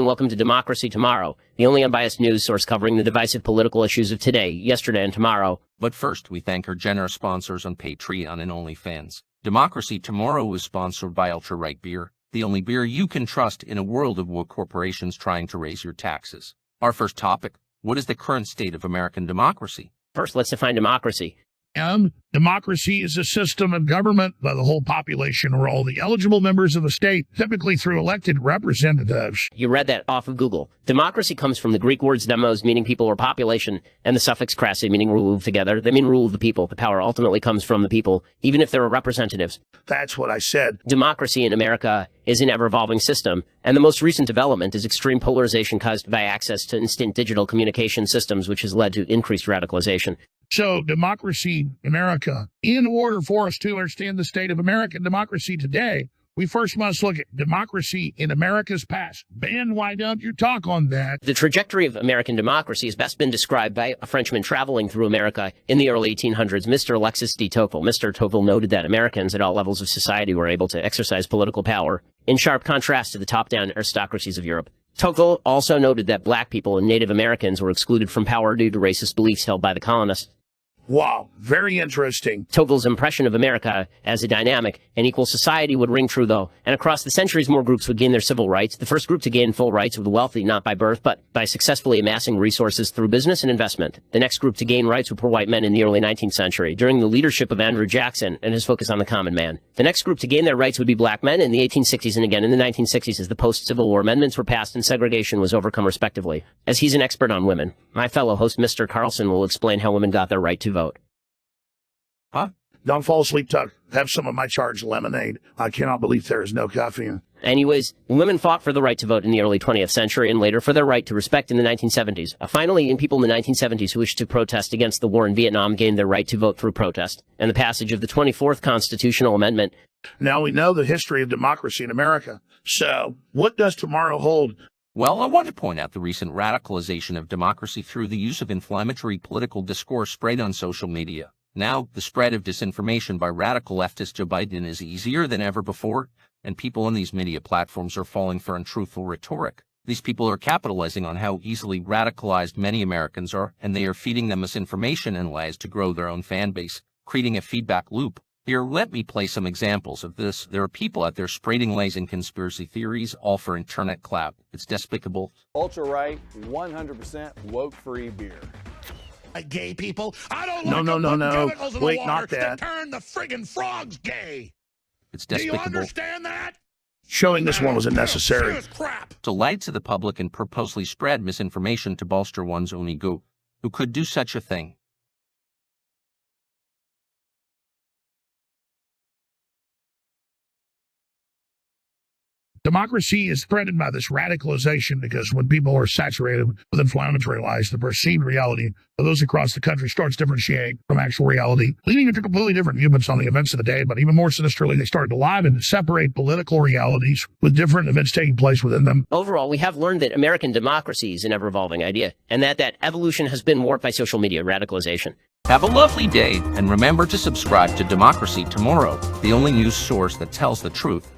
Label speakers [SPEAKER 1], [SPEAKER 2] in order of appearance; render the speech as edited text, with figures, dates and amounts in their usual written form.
[SPEAKER 1] and welcome to Democracy Tomorrow, the only unbiased news source covering the divisive political issues of today, yesterday, and tomorrow.
[SPEAKER 2] But first, we thank our generous sponsors on Patreon and OnlyFans. Democracy Tomorrow is sponsored by Ultra Right Beer, the only beer you can trust in a world of woke corporations trying to raise your taxes. Our first topic: what is the current state of American democracy?
[SPEAKER 1] First, let's define democracy.
[SPEAKER 3] Democracy is a system of government by the whole population or all the eligible members of the state, typically through elected representatives.
[SPEAKER 1] You read that off of Google. Democracy comes from the Greek words demos, meaning people or population, and the suffix krasi, meaning rule together. They mean rule of the people. The power ultimately comes from the people, even if there are representatives.
[SPEAKER 3] That's what I said.
[SPEAKER 1] Democracy in America is an ever-evolving system, and the most recent development is extreme polarization caused by access to instant digital communication systems, which has led to increased radicalization.
[SPEAKER 3] So, democracy in America. In order for us to understand the state of American democracy today, we first must look at democracy in America's past. Ben, why don't you talk on that?
[SPEAKER 1] The trajectory of American democracy has best been described by a Frenchman traveling through America in the early 1800s, Mr. Alexis de Tocqueville. Mr. Tocqueville noted that Americans at all levels of society were able to exercise political power, in sharp contrast to the top-down aristocracies of Europe. Tocqueville also noted that black people and Native Americans were excluded from power due to racist beliefs held by the colonists.
[SPEAKER 3] Wow, very interesting.
[SPEAKER 1] Tocqueville's impression of America as a dynamic and equal society would ring true, though, and across the centuries more groups would gain their civil rights. The first group to gain full rights were the wealthy, not by birth, but by successfully amassing resources through business and investment. The next group to gain rights were poor white men in the early 19th century, during the leadership of Andrew Jackson and his focus on the common man. The next group to gain their rights would be black men in the 1860s and again in the 1960s as the post-Civil War amendments were passed and segregation was overcome respectively. As he's an expert on women, my fellow host Mr. Carlson will explain how women got their right to vote.
[SPEAKER 3] Huh? Don't fall asleep, Tuck. Have some of my charged lemonade. I cannot believe there is no caffeine.
[SPEAKER 1] Anyways, women fought for the right to vote in the early 20th century and later for their right to respect in the 1970s. Finally, people in the 1970s who wished to protest against the war in Vietnam gained their right to vote through protest. And the passage of the 24th Constitutional Amendment.
[SPEAKER 3] Now we know the history of democracy in America. So, what does tomorrow hold?
[SPEAKER 2] Well, I want to point out the recent radicalization of democracy through the use of inflammatory political discourse sprayed on social media. Now, the spread of disinformation by radical leftist Joe Biden is easier than ever before, and people on these media platforms are falling for untruthful rhetoric. These people are capitalizing on how easily radicalized many Americans are, and they are feeding them misinformation and lies to grow their own fan base, creating a feedback loop. Here, let me play some examples of this. There are people out there spreading lies and conspiracy theories, all for internet clout. It's despicable.
[SPEAKER 4] Ultra-right, 100% woke-free beer.
[SPEAKER 5] Gay people. I don't
[SPEAKER 3] No.
[SPEAKER 5] chemicals in
[SPEAKER 3] Wait,
[SPEAKER 5] the water
[SPEAKER 3] not that.
[SPEAKER 5] to turn the friggin' frogs gay.
[SPEAKER 2] It's
[SPEAKER 5] Do you
[SPEAKER 2] despicable.
[SPEAKER 5] understand that?
[SPEAKER 3] Showing this one was unnecessary.
[SPEAKER 5] Serious crap.
[SPEAKER 2] To lie to the public and purposely spread misinformation to bolster one's own ego. Who could do such a thing?
[SPEAKER 3] Democracy is threatened by this radicalization because when people are saturated with inflammatory lies, the perceived reality of those across the country starts differentiating from actual reality, leading to completely different viewpoints on the events of the day. But even more sinisterly, they start to lie and separate political realities with different events taking place within them.
[SPEAKER 1] Overall, we have learned that American democracy is an ever-evolving idea, and that evolution has been warped by social media radicalization.
[SPEAKER 2] Have a lovely day, and remember to subscribe to Democracy Tomorrow, the only news source that tells the truth.